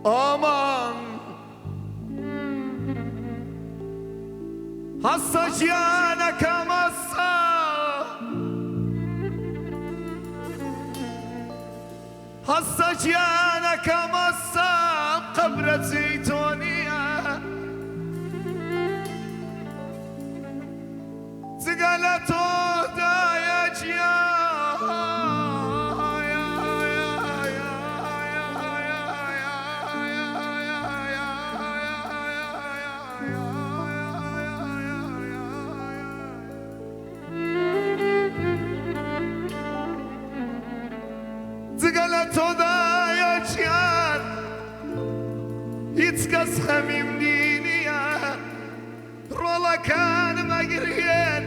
aman hassa جيانك مصا هسه جيانك مصا قبرة زيتونية زقلت يا زقلت يا جيان يتكس خميم دينيا رولا كان مقريين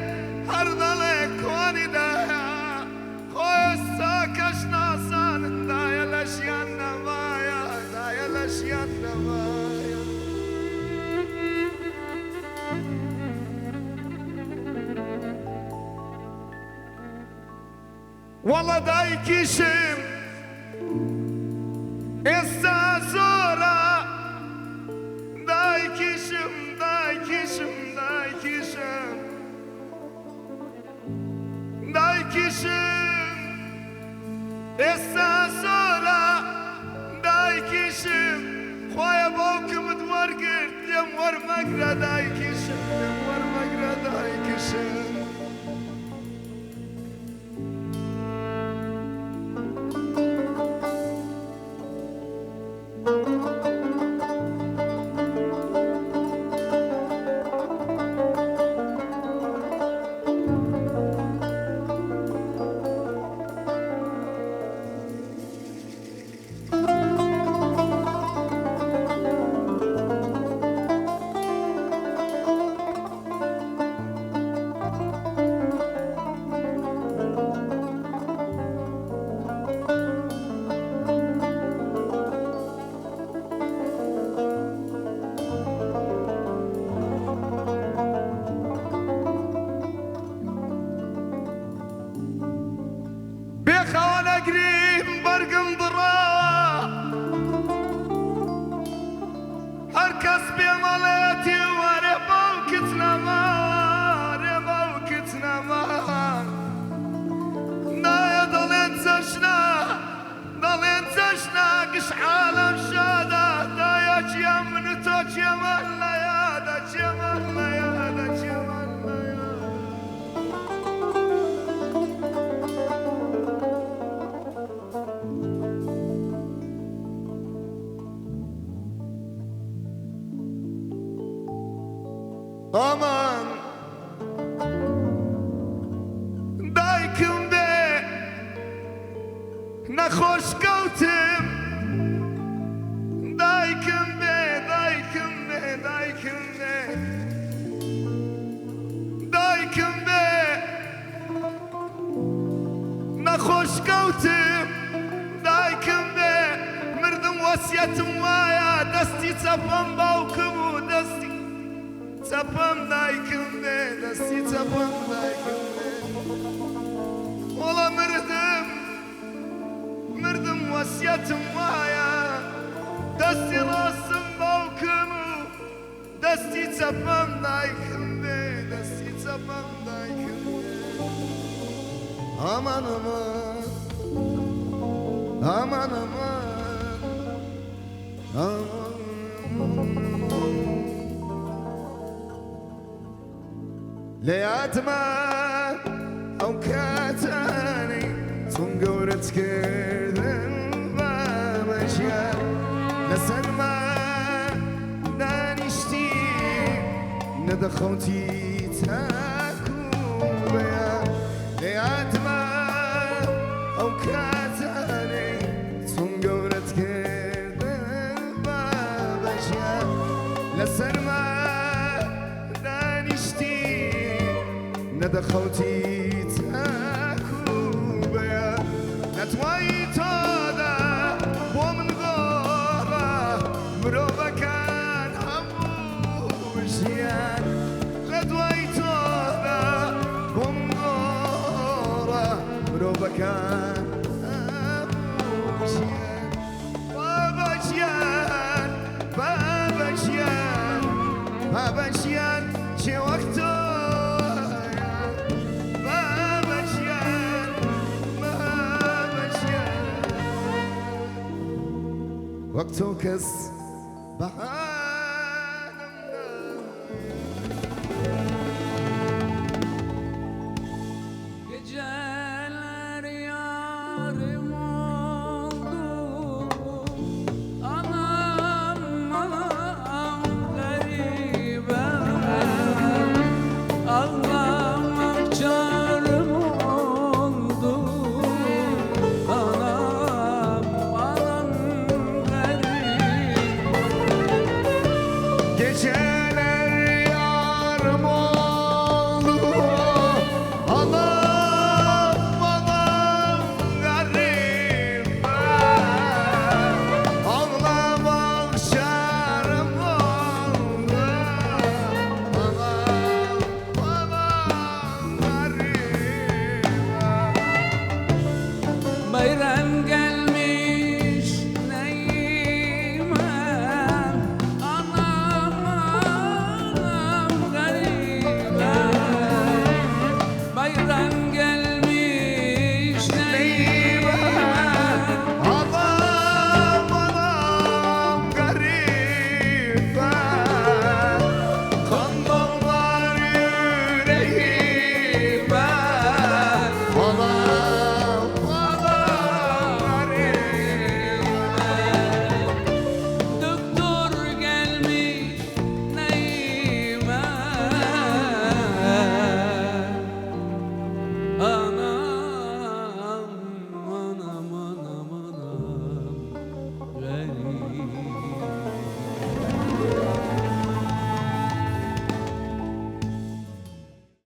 هرضلك واندايا خوي الساكش ناسان دايا الاشياء النمايا دايا الاشياء النمايا والله دايكيشم استازورا دايكيشم دايكيشم دايكيشم دايكيشم استازورا دايكيشم خويا بوكم دورقت لمور مقرا دايكيشم لمور مقرا دايكيشم بيخوانا قريب برقم ضراء هركس بمالتي وربا وكتنا ما ربا وكتنا ما دايا ضلين تشنا قش عالم شادا دايا جيام من توج يمان ليادا جيمان ليادا جيمان ليادا aman daykim be nahoş kautim daykim be daykim be daykim be daykim be nahoş kautim daykim be mirdim vasiyetim vaya desti çapam bavkumu desti çapam daykim be desti çapam daykim be ola mirdim vasiyetim vaya desti rasım bavkumu desti çapam daykim be desti çapam daykim be aman aman aman aman aman لياتما أو كاتاني تنقورت كردن بامشيا لسن ما دانشتي ندخوتي تاكو بيا لياتما أو كاتاني تنقورت كردن بامشيا لسن ما ندخوتي تاكو بيا نتواي تودا ومن غورا مروبا كان هموشيان ندواي تودا ومن غورا مروبا كان هموشيان بابا جيان ما بشيان شي وقته ما بشيان وقته كس بحر